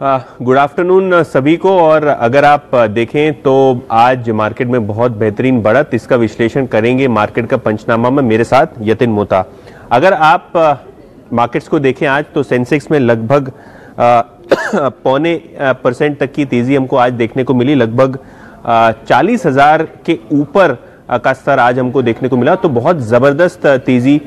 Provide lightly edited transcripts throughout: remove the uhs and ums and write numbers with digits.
Good afternoon सभी को। और अगर आप देखें तो आज मार्केट में बहुत बेहतरीन बढ़त, इसका विश्लेषण करेंगे मार्केट का पंचनामा में मेरे साथ यतिन मोता। अगर आप मार्केट्स को देखें आज तो सेंसेक्स में लगभग 0.25% तक की तेजी हमको आज देखने को मिली। लगभग 40,000 के ऊपर का स्तर आज हमको देखने को मिला, तो बहुत जबरदस्त तेजी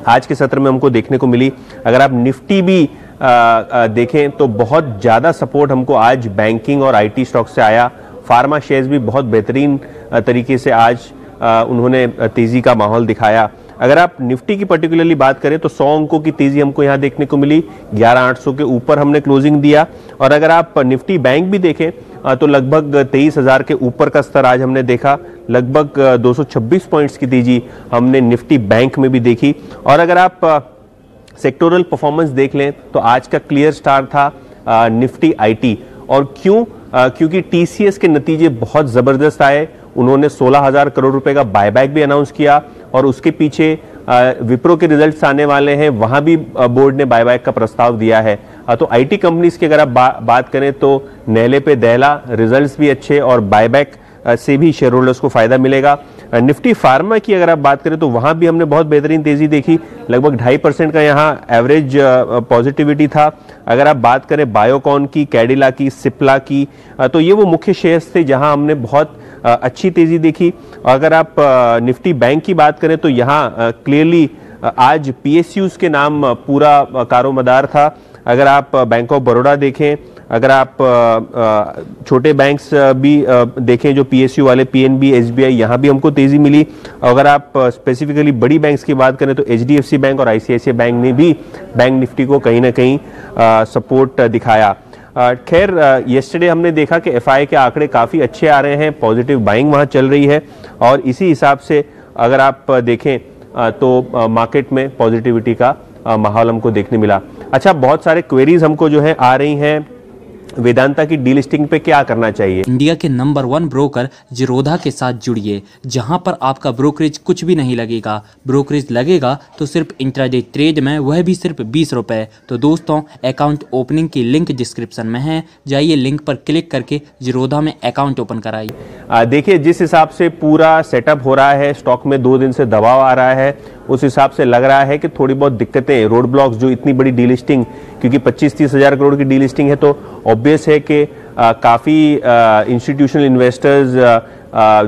आज के सत्र में हमको देखने को मिली। अगर आप निफ्टी भी देखें तो बहुत ज़्यादा सपोर्ट हमको आज बैंकिंग और आईटी स्टॉक से आया। फार्मा शेयर्स भी बहुत बेहतरीन तरीके से आज उन्होंने तेज़ी का माहौल दिखाया। अगर आप निफ्टी की पर्टिकुलरली बात करें तो 100 अंकों की तेज़ी हमको यहाँ देखने को मिली, 11,800 के ऊपर हमने क्लोजिंग दिया। और अगर आप निफ्टी बैंक भी देखें तो लगभग 23,000 के ऊपर का स्तर आज हमने देखा। लगभग 226 पॉइंट्स की तेज़ी हमने निफ्टी बैंक में भी देखी। और अगर आप सेक्टोरल परफॉर्मेंस देख लें तो आज का क्लियर स्टार था निफ्टी आईटी। और क्यों? क्योंकि टीसीएस के नतीजे बहुत ज़बरदस्त आए। उन्होंने 16,000 करोड़ रुपए का बायबैक भी अनाउंस किया और उसके पीछे विप्रो के रिजल्ट्स आने वाले हैं, वहां भी बोर्ड ने बायबैक का प्रस्ताव दिया है। तो आईटी कंपनीज की अगर आप बात करें तो नेले पे दहला, रिजल्ट्स भी अच्छे और बायबैक से भी शेयर होल्डर्स को फायदा मिलेगा। निफ्टी फार्मा की अगर आप बात करें तो वहां भी हमने बहुत बेहतरीन तेजी देखी। लगभग 2.5% का यहाँ एवरेज पॉजिटिविटी था। अगर आप बात करें बायोकॉन की, कैडिला की, सिप्ला की, तो ये वो मुख्य शेयर्स थे जहां हमने बहुत अच्छी तेजी देखी। अगर आप निफ्टी बैंक की बात करें तो यहाँ क्लियरली आज पीएसयूज के नाम पूरा कारोमदार था। अगर आप बैंक ऑफ बड़ौदा देखें, अगर आप छोटे बैंक्स भी देखें जो पीएसयू वाले, पीएनबी, एसबीआई, यहाँ भी हमको तेजी मिली। अगर आप स्पेसिफिकली बड़ी बैंक्स की बात करें तो एचडीएफसी बैंक और आईसीआईसीआई बैंक ने भी बैंक निफ्टी को कहीं ना कहीं सपोर्ट दिखाया। खैर येस्टरडे हमने देखा कि एफआई के आंकड़े काफ़ी अच्छे आ रहे हैं, पॉजिटिव बाइंग वहाँ चल रही है और इसी हिसाब से अगर आप देखें तो मार्केट में पॉजिटिविटी का माहौल हमको देखने मिला। अच्छा, बहुत सारे क्वेरीज हमको जो है आ रही हैं वेदांता की डीलिस्टिंग पे क्या करना चाहिए। इंडिया के नंबर 1 ब्रोकर जीरोधा के साथ जुड़िए, जहां पर आपका ब्रोकरेज कुछ भी नहीं लगेगा। ब्रोकरेज लगेगा तो सिर्फ इंट्राडे ट्रेड में, वह भी सिर्फ 20 रुपए। तो दोस्तों, अकाउंट ओपनिंग की लिंक डिस्क्रिप्शन में है, जाइए लिंक पर क्लिक करके जीरोधा में अकाउंट ओपन कराइए। देखिए, जिस हिसाब से पूरा सेटअप हो रहा है, स्टॉक में 2 दिन से दबाव आ रहा है, उस हिसाब से लग रहा है कि थोड़ी बहुत दिक्कतें, रोड ब्लॉक्स, जो इतनी बड़ी डीलिस्टिंग, क्योंकि 25-30 हजार करोड़ की डीलिस्टिंग है तो ऑब्वियस है कि काफ़ी इंस्टीट्यूशनल इन्वेस्टर्स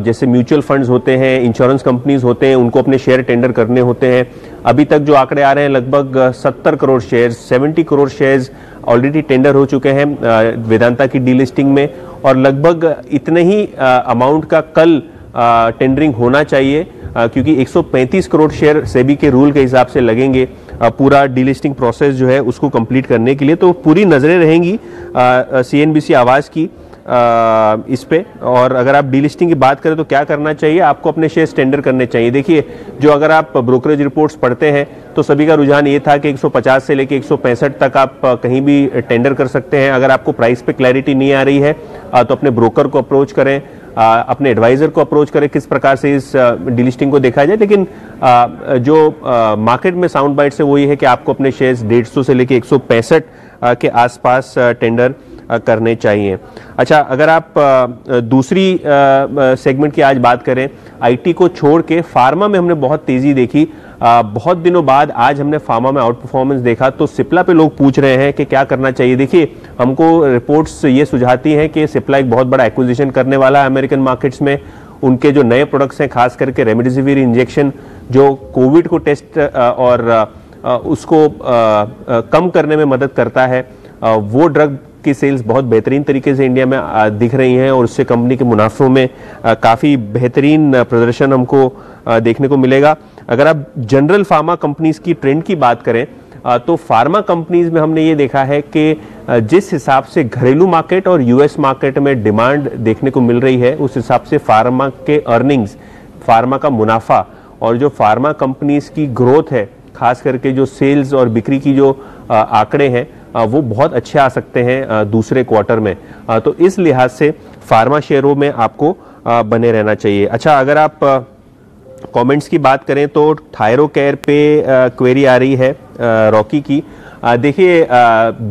जैसे म्यूचुअल फंड्स होते हैं, इंश्योरेंस कंपनीज होते हैं, उनको अपने शेयर टेंडर करने होते हैं। अभी तक जो आंकड़े आ रहे हैं लगभग 70 crore shares, 70 crore shares already tender हो चुके हैं वेदांता की डीलिस्टिंग में। और लगभग इतने ही अमाउंट का कल टेंडरिंग होना चाहिए, क्योंकि 135 करोड़ शेयर सेबी के रूल के हिसाब से लगेंगे पूरा डीलिस्टिंग प्रोसेस जो है उसको कंप्लीट करने के लिए। तो पूरी नज़रें रहेंगी सीएनबीसी आवाज़ की इस पे। और अगर आप डीलिस्टिंग की बात करें तो क्या करना चाहिए, आपको अपने शेयर्स टेंडर करने चाहिए। देखिए, जो अगर आप ब्रोकरेज रिपोर्ट्स पढ़ते हैं तो सभी का रुझान ये था कि 150 से लेकर 165 तक आप कहीं भी टेंडर कर सकते हैं। अगर आपको प्राइस पे क्लैरिटी नहीं आ रही है तो अपने ब्रोकर को अप्रोच करें, अपने एडवाइजर को अप्रोच करें किस प्रकार से इस डीलिस्टिंग को देखा जाए। लेकिन जो मार्केट में साउंड बाइट है वो ये है कि आपको अपने शेयर्स 150 से लेकर 165 के आसपास टेंडर करने चाहिए। अच्छा, अगर आप दूसरी सेगमेंट की आज बात करें, आईटी को छोड़ के फार्मा में हमने बहुत तेजी देखी। बहुत दिनों बाद आज हमने फार्मा में आउट परफॉर्मेंस देखा। तो सिप्ला पे लोग पूछ रहे हैं कि क्या करना चाहिए। देखिए, हमको रिपोर्ट्स ये सुझाती हैं कि सिप्ला एक बहुत बड़ा एक्विजिशन करने वाला है अमेरिकन मार्केट्स में। उनके जो नए प्रोडक्ट्स हैं, खास करके रेमडेसिविर इंजेक्शन, जो कोविड को टेस्ट और उसको कम करने में मदद करता है, वो ड्रग की सेल्स बहुत बेहतरीन तरीके से इंडिया में दिख रही हैं और उससे कंपनी के मुनाफों में काफ़ी बेहतरीन प्रदर्शन हमको देखने को मिलेगा। अगर आप जनरल फार्मा कंपनीज की ट्रेंड की बात करें तो फार्मा कंपनीज में हमने ये देखा है कि जिस हिसाब से घरेलू मार्केट और यूएस मार्केट में डिमांड देखने को मिल रही है, उस हिसाब से फार्मा के अर्निंग्स, फार्मा का मुनाफा और जो फार्मा कंपनीज की ग्रोथ है, खास करके जो सेल्स और बिक्री की जो आंकड़े हैं वो बहुत अच्छे आ सकते हैं दूसरे क्वार्टर में। तो इस लिहाज से फार्मा शेयरों में आपको बने रहना चाहिए। अच्छा, अगर आप कमेंट्स की बात करें तो थायरोकेयर पे क्वेरी आ रही है रॉकी की। देखिए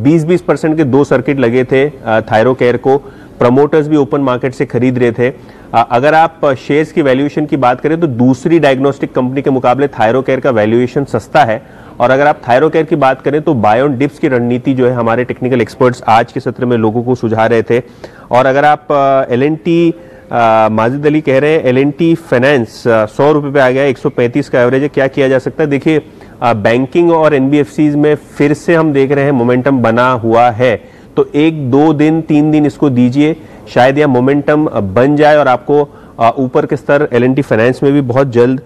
20% के 2 सर्किट लगे थे थायरोकेयर को, प्रमोटर्स भी ओपन मार्केट से खरीद रहे थे। अगर आप शेयर्स की वैल्यूएशन की बात करें तो दूसरी डायग्नोस्टिक कंपनी के मुकाबले थायरोकेयर का वैल्यूएशन सस्ता है। और अगर आप थायरोकेयर की बात करें तो बाय ऑन डिप्स की रणनीति जो है हमारे टेक्निकल एक्सपर्ट्स आज के सत्र में लोगों को सुझा रहे थे। और अगर आप L&T माजिद अली कह रहे हैं L&T फाइनेंस 100 रुपये पे आ गया, 135 का एवरेज है, क्या किया जा सकता है? देखिए बैंकिंग और NBFCs में फिर से हम देख रहे हैं मोमेंटम बना हुआ है, तो 1-2 दिन 3 दिन इसको दीजिए, शायद यह मोमेंटम बन जाए और आपको ऊपर के स्तर L&T फाइनेंस में भी बहुत जल्द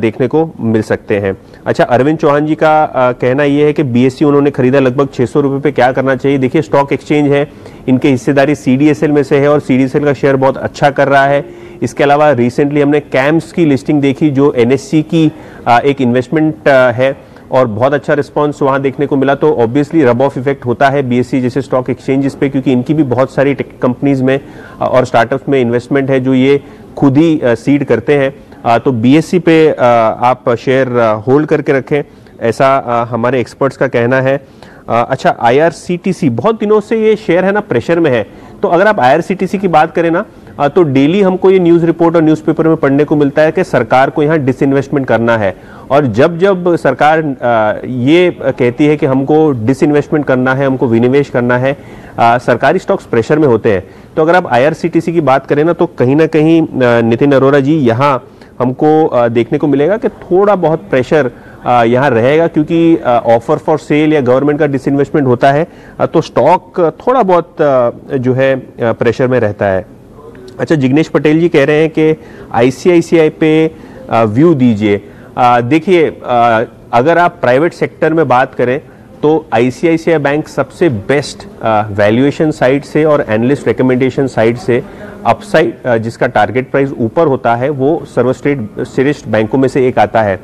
देखने को मिल सकते हैं। अच्छा, अरविंद चौहान जी का कहना यह है कि BSE उन्होंने खरीदा लगभग 600 रुपये पे, क्या करना चाहिए? देखिए स्टॉक एक्सचेंज है, इनके हिस्सेदारी CDSL में से है और CDSL का शेयर बहुत अच्छा कर रहा है। इसके अलावा रिसेंटली हमने कैम्स की लिस्टिंग देखी जो NSE की एक इन्वेस्टमेंट है और बहुत अच्छा रिस्पांस वहां देखने को मिला। तो ऑब्वियसली रब ऑफ इफेक्ट होता है BSE जैसे स्टॉक एक्सचेंजेस पे, क्योंकि इनकी भी बहुत सारी टेक कंपनीज में और स्टार्टअप्स में इन्वेस्टमेंट है जो ये खुद ही सीड करते हैं। तो BSE पे आप शेयर होल्ड करके रखें, ऐसा हमारे एक्सपर्ट्स का कहना है। अच्छा, IRCTC बहुत दिनों से ये शेयर है ना प्रेशर में है, तो अगर आप IRCTC की बात करें ना तो डेली हमको ये न्यूज़ रिपोर्ट और न्यूज़पेपर में पढ़ने को मिलता है कि सरकार को यहाँ डिसइन्वेस्टमेंट करना है। और जब जब सरकार ये कहती है कि हमको डिसइन्वेस्टमेंट करना है, हमको विनिवेश करना है, सरकारी स्टॉक्स प्रेशर में होते हैं। तो अगर आप IRCTC की बात करें ना कहीं नितिन अरोरा जी यहाँ हमको देखने को मिलेगा कि थोड़ा बहुत प्रेशर यहाँ रहेगा, क्योंकि ऑफर फॉर सेल या गवर्नमेंट का डिसइन्वेस्टमेंट होता है तो स्टॉक थोड़ा बहुत जो है प्रेशर में रहता है। अच्छा, जिग्नेश पटेल जी कह रहे हैं कि ICICI पे व्यू दीजिए। देखिए अगर आप प्राइवेट सेक्टर में बात करें तो ICICI बैंक सबसे बेस्ट वैल्यूएशन साइड से और एनालिस्ट रिकमेंडेशन साइड से अपसाइड जिसका टारगेट प्राइस ऊपर होता है वो सर्वश्रेष्ठ बैंकों में से एक आता है।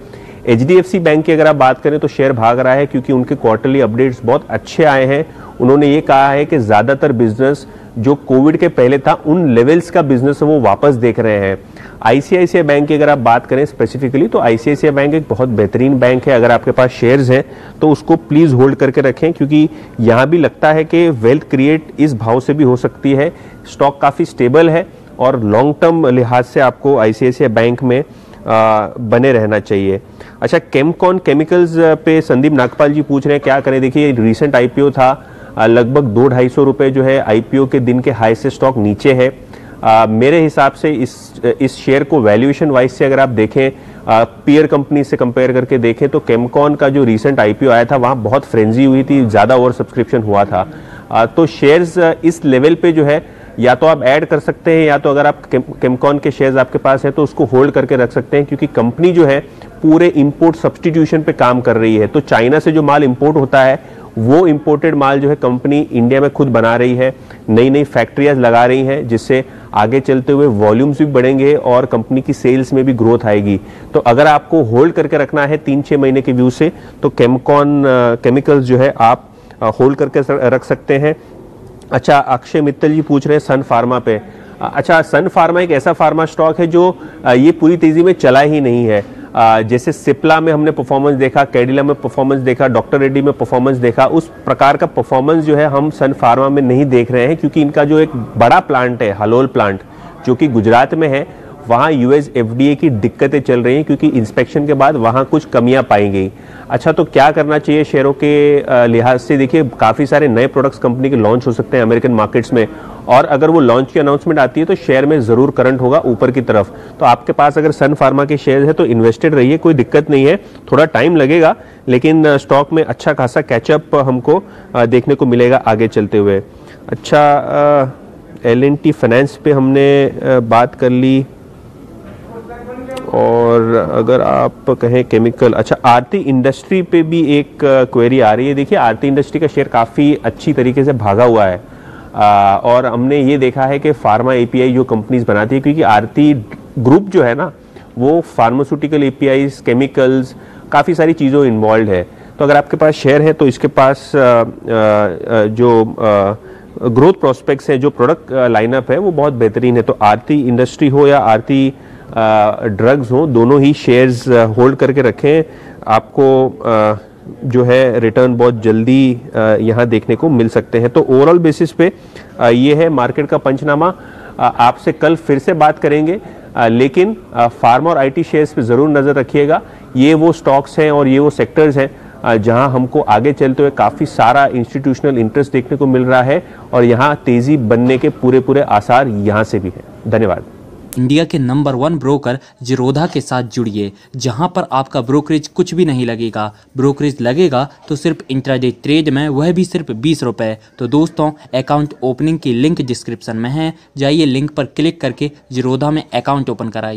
HDFC बैंक की अगर आप बात करें तो शेयर भाग रहा है क्योंकि उनके क्वार्टरली अपडेट्स बहुत अच्छे आए हैं। उन्होंने ये कहा है कि ज़्यादातर बिजनेस जो कोविड के पहले था उन लेवल्स का बिजनेस वो वापस देख रहे हैं। ICICI बैंक की अगर आप बात करें स्पेसिफिकली तो ICICI बैंक एक बहुत बेहतरीन बैंक है। अगर आपके पास शेयर्स हैं तो उसको प्लीज़ होल्ड करके रखें, क्योंकि यहाँ भी लगता है कि वेल्थ क्रिएट इस भाव से भी हो सकती है। स्टॉक काफ़ी स्टेबल है और लॉन्ग टर्म लिहाज से आपको ICICI बैंक में बने रहना चाहिए। अच्छा, केमकॉन केमिकल्स पे संदीप नागपाल जी पूछ रहे हैं क्या करें। देखिए रिसेंट IPO था, लगभग 200-250 रुपये जो है IPO के दिन के हाई से स्टॉक नीचे है। मेरे हिसाब से इस शेयर को वैल्यूएशन वाइज से अगर आप देखें, पीयर कंपनी से कंपेयर करके देखें तो केमकॉन का जो रिसेंट IPO आया था वहाँ बहुत फ्रेंजी हुई थी, ज़्यादा ओवर सब्सक्रिप्शन हुआ था। तो शेयर्स इस लेवल पे जो है या तो आप ऐड कर सकते हैं या तो अगर आप केमकॉन के शेयर्स आपके पास है तो उसको होल्ड करके रख सकते हैं, क्योंकि कंपनी जो है पूरे इंपोर्ट सब्सटीट्यूशन पे काम कर रही है। तो चाइना से जो माल इंपोर्ट होता है वो इंपोर्टेड माल जो है कंपनी इंडिया में खुद बना रही है, नई नई फैक्ट्रियां लगा रही हैं, जिससे आगे चलते हुए वॉल्यूम्स भी बढ़ेंगे और कंपनी की सेल्स में भी ग्रोथ आएगी। तो अगर आपको होल्ड करके रखना है 3-6 महीने के व्यू से तो केमकॉन केमिकल्स जो है आप होल्ड करके रख सकते हैं। अच्छा, अक्षय मित्तल जी पूछ रहे हैं सन फार्मा पे। अच्छा, सन फार्मा एक ऐसा फार्मा स्टॉक है जो ये पूरी तेजी में चला ही नहीं है। जैसे सिप्ला में हमने परफॉर्मेंस देखा, कैडिला में परफॉर्मेंस देखा, डॉक्टर रेड्डी में परफॉर्मेंस देखा, उस प्रकार का परफॉर्मेंस जो है हम सन फार्मा में नहीं देख रहे हैं, क्योंकि इनका जो एक बड़ा प्लांट है हलोल प्लांट जो कि गुजरात में है, वहाँ US FDA की दिक्कतें चल रही हैं क्योंकि इंस्पेक्शन के बाद वहाँ कुछ कमियां पाई गई। अच्छा, तो क्या करना चाहिए शेयरों के लिहाज से? देखिए काफ़ी सारे नए प्रोडक्ट्स कंपनी के लॉन्च हो सकते हैं अमेरिकन मार्केट्स में, और अगर वो लॉन्च की अनाउंसमेंट आती है तो शेयर में ज़रूर करंट होगा ऊपर की तरफ। तो आपके पास अगर सन फार्मा के शेयर है तो इन्वेस्टेड रहिए, कोई दिक्कत नहीं है, थोड़ा टाइम लगेगा लेकिन स्टॉक में अच्छा खासा कैचअप हमको देखने को मिलेगा आगे चलते हुए। अच्छा, L&T फाइनेंस पे हमने बात कर ली, और अगर आप कहें केमिकल, अच्छा आरती इंडस्ट्री पे भी एक क्वेरी आ रही है। देखिए आरती इंडस्ट्री का शेयर काफ़ी अच्छी तरीके से भागा हुआ है और हमने ये देखा है कि फार्मा API जो कंपनीज बनाती है, क्योंकि आरती ग्रुप जो है ना वो फार्मास्यूटिकल APIs, केमिकल्स, काफ़ी सारी चीज़ों इन्वॉल्व है। तो अगर आपके पास शेयर है तो इसके पास जो ग्रोथ प्रोस्पेक्ट्स है, जो प्रोडक्ट लाइनअप है वो बहुत बेहतरीन है। तो आरती इंडस्ट्री हो या आरती ड्रग्स हो, दोनों ही शेयर्स होल्ड करके रखें, आपको जो है रिटर्न बहुत जल्दी यहाँ देखने को मिल सकते हैं। तो ओवरऑल बेसिस पे ये है मार्केट का पंचनामा। आपसे कल फिर से बात करेंगे, लेकिन फार्मा और आईटी शेयर्स पे ज़रूर नज़र रखिएगा। ये वो स्टॉक्स हैं और ये वो सेक्टर्स हैं जहां हमको आगे चलते हुए काफ़ी सारा इंस्टीट्यूशनल इंटरेस्ट देखने को मिल रहा है और यहाँ तेज़ी बनने के पूरे आसार यहाँ से भी हैं। धन्यवाद। इंडिया के नंबर 1 ब्रोकर जीरोधा के साथ जुड़िए, जहां पर आपका ब्रोकरेज कुछ भी नहीं लगेगा। ब्रोकरेज लगेगा तो सिर्फ इंट्राडे ट्रेड में, वह भी सिर्फ 20 रुपए। तो दोस्तों, अकाउंट ओपनिंग की लिंक डिस्क्रिप्शन में है, जाइए लिंक पर क्लिक करके जीरोधा में अकाउंट ओपन कराइए।